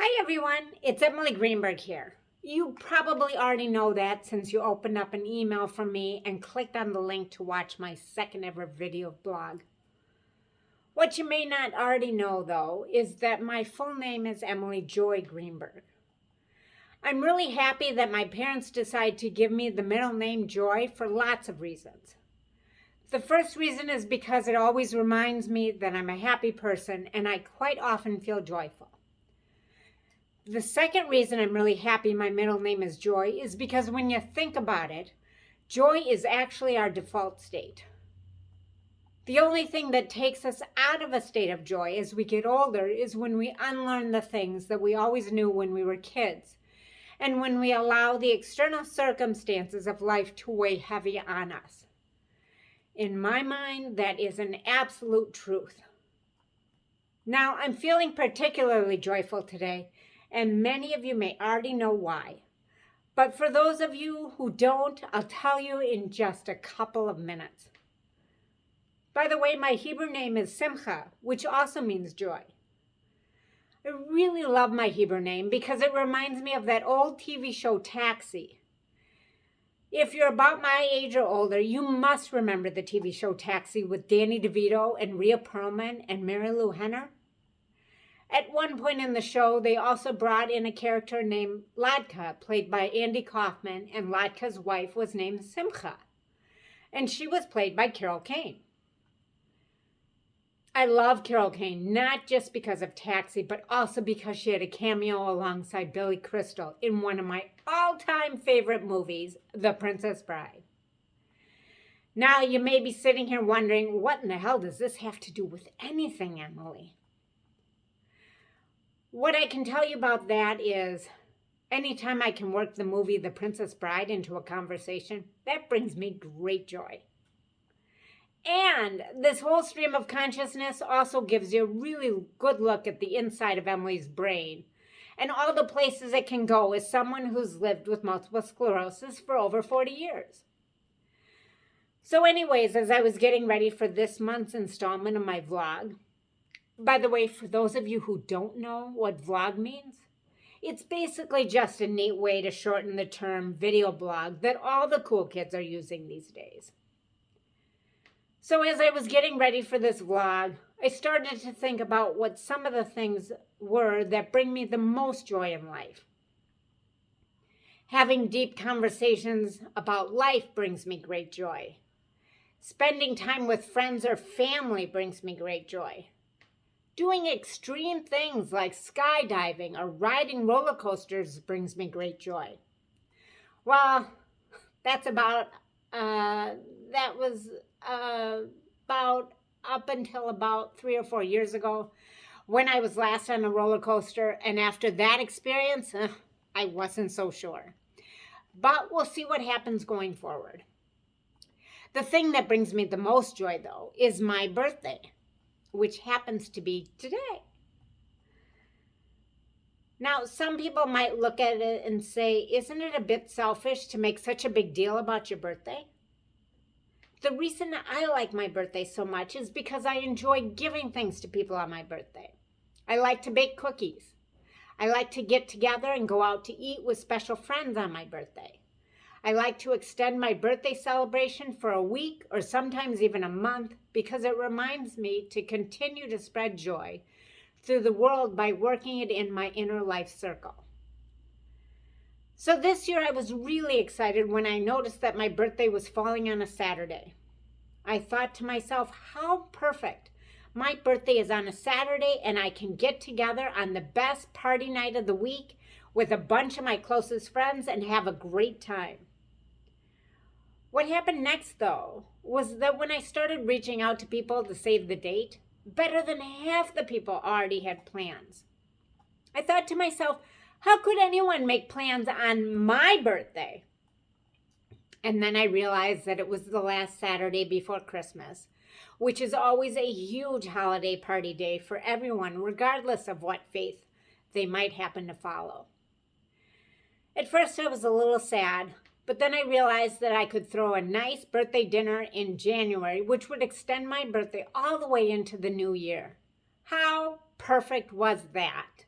Hi everyone, it's Emily Greenberg here. You probably already know that since you opened up an email from me and clicked on the link to watch my second ever video blog. What you may not already know though is that my full name is Emily Joy Greenberg. I'm really happy that my parents decided to give me the middle name Joy for lots of reasons. The first reason is because it always reminds me that I'm a happy person and I quite often feel joyful. The second reason I'm really happy my middle name is Joy is because when you think about it, joy is actually our default state. The only thing that takes us out of a state of joy as we get older is when we unlearn the things that we always knew when we were kids, and when we allow the external circumstances of life to weigh heavy on us. In my mind, that is an absolute truth. Now, I'm feeling particularly joyful today, and many of you may already know why. But for those of you who don't, I'll tell you in just a couple of minutes. By the way, my Hebrew name is Simcha, which also means joy. I really love my Hebrew name because it reminds me of that old TV show Taxi. If you're about my age or older, you must remember the TV show Taxi with Danny DeVito and Rhea Perlman and Mary Lou Henner. At one point in the show, they also brought in a character named Ladka, played by Andy Kaufman, and Ladka's wife was named Simcha, and she was played by Carol Kane. I love Carol Kane, not just because of Taxi, but also because she had a cameo alongside Billy Crystal in one of my all-time favorite movies, The Princess Bride. Now, you may be sitting here wondering, what in the hell does this have to do with anything, Emily? What I can tell you about that is, anytime I can work the movie The Princess Bride into a conversation, that brings me great joy. And this whole stream of consciousness also gives you a really good look at the inside of Emily's brain and all the places it can go as someone who's lived with multiple sclerosis for over 40 years. So anyways, as I was getting ready for this month's installment of my vlog, by the way, for those of you who don't know what vlog means, it's basically just a neat way to shorten the term video blog that all the cool kids are using these days. So as I was getting ready for this vlog, I started to think about what some of the things were that bring me the most joy in life. Having deep conversations about life brings me great joy. Spending time with friends or family brings me great joy. Doing extreme things like skydiving or riding roller coasters brings me great joy. Well, that was about up until about 3 or 4 years ago when I was last on a roller coaster, and after that experience, I wasn't so sure. But we'll see what happens going forward. The thing that brings me the most joy, though, is my birthday, which happens to be today. Now, some people might look at it and say, isn't it a bit selfish to make such a big deal about your birthday? The reason I like my birthday so much is because I enjoy giving things to people on my birthday. I like to bake cookies. I like to get together and go out to eat with special friends on my birthday. I like to extend my birthday celebration for a week or sometimes even a month because it reminds me to continue to spread joy through the world by working it in my inner life circle. So this year I was really excited when I noticed that my birthday was falling on a Saturday. I thought to myself, how perfect. My birthday is on a Saturday and I can get together on the best party night of the week with a bunch of my closest friends and have a great time. What happened next, though, was that when I started reaching out to people to save the date, better than half the people already had plans. I thought to myself, how could anyone make plans on my birthday? And then I realized that it was the last Saturday before Christmas, which is always a huge holiday party day for everyone, regardless of what faith they might happen to follow. At first, I was a little sad. But then I realized that I could throw a nice birthday dinner in January, which would extend my birthday all the way into the new year. How perfect was that?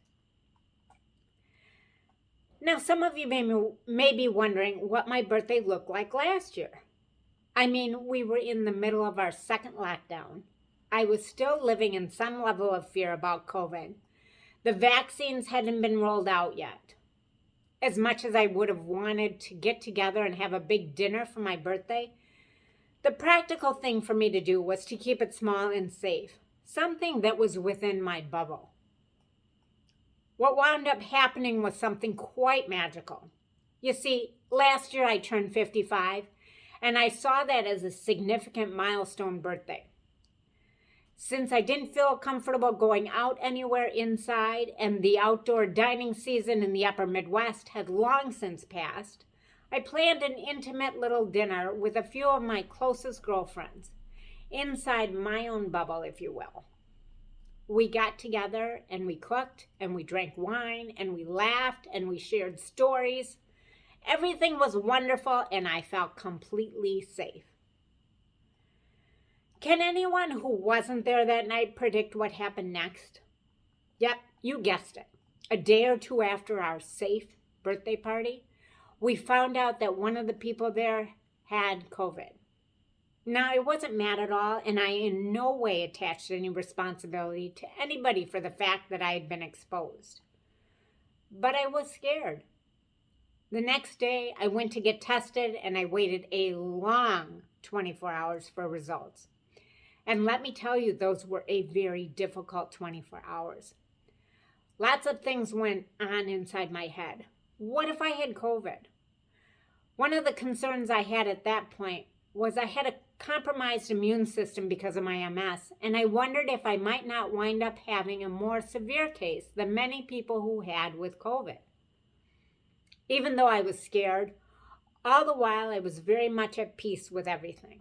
Now, some of you may be wondering what my birthday looked like last year. I mean, we were in the middle of our second lockdown. I was still living in some level of fear about COVID. The vaccines hadn't been rolled out yet. As much as I would have wanted to get together and have a big dinner for my birthday, the practical thing for me to do was to keep it small and safe, something that was within my bubble. What wound up happening was something quite magical. You see, last year I turned 55, and I saw that as a significant milestone birthday. Since I didn't feel comfortable going out anywhere inside, and the outdoor dining season in the upper Midwest had long since passed, I planned an intimate little dinner with a few of my closest girlfriends, inside my own bubble, if you will. We got together and we cooked and we drank wine and we laughed and we shared stories. Everything was wonderful and I felt completely safe. Can anyone who wasn't there that night predict what happened next? Yep, you guessed it. A day or two after our safe birthday party, we found out that one of the people there had COVID. Now, I wasn't mad at all, and I in no way attached any responsibility to anybody for the fact that I had been exposed. But I was scared. The next day, I went to get tested, and I waited a long 24 hours for results. And let me tell you, those were a very difficult 24 hours. Lots of things went on inside my head. What if I had COVID? One of the concerns I had at that point was I had a compromised immune system because of my MS, and I wondered if I might not wind up having a more severe case than many people who had with COVID. Even though I was scared, all the while I was very much at peace with everything.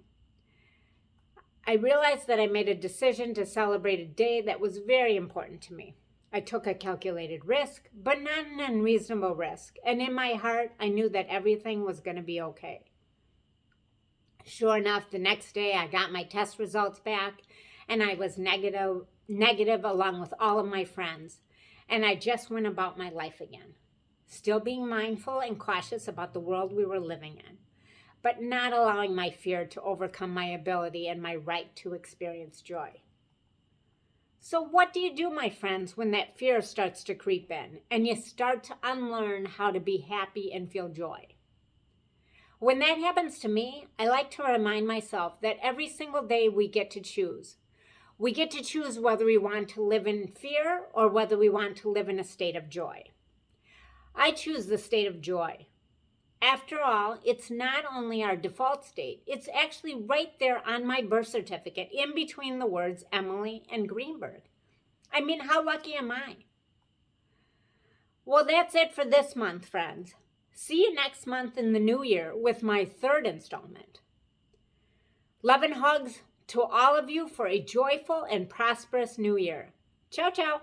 I realized that I made a decision to celebrate a day that was very important to me. I took a calculated risk, but not an unreasonable risk, and in my heart, I knew that everything was going to be okay. Sure enough, the next day I got my test results back, and I was negative along with all of my friends, and I just went about my life again, still being mindful and cautious about the world we were living in, but not allowing my fear to overcome my ability and my right to experience joy. So what do you do, my friends, when that fear starts to creep in and you start to unlearn how to be happy and feel joy? When that happens to me, I like to remind myself that every single day we get to choose. We get to choose whether we want to live in fear or whether we want to live in a state of joy. I choose the state of joy. After all, it's not only our default state, it's actually right there on my birth certificate in between the words Emily and Greenberg. I mean, how lucky am I? Well, that's it for this month, friends. See you next month in the new year with my third installment. Love and hugs to all of you for a joyful and prosperous new year. Ciao, ciao.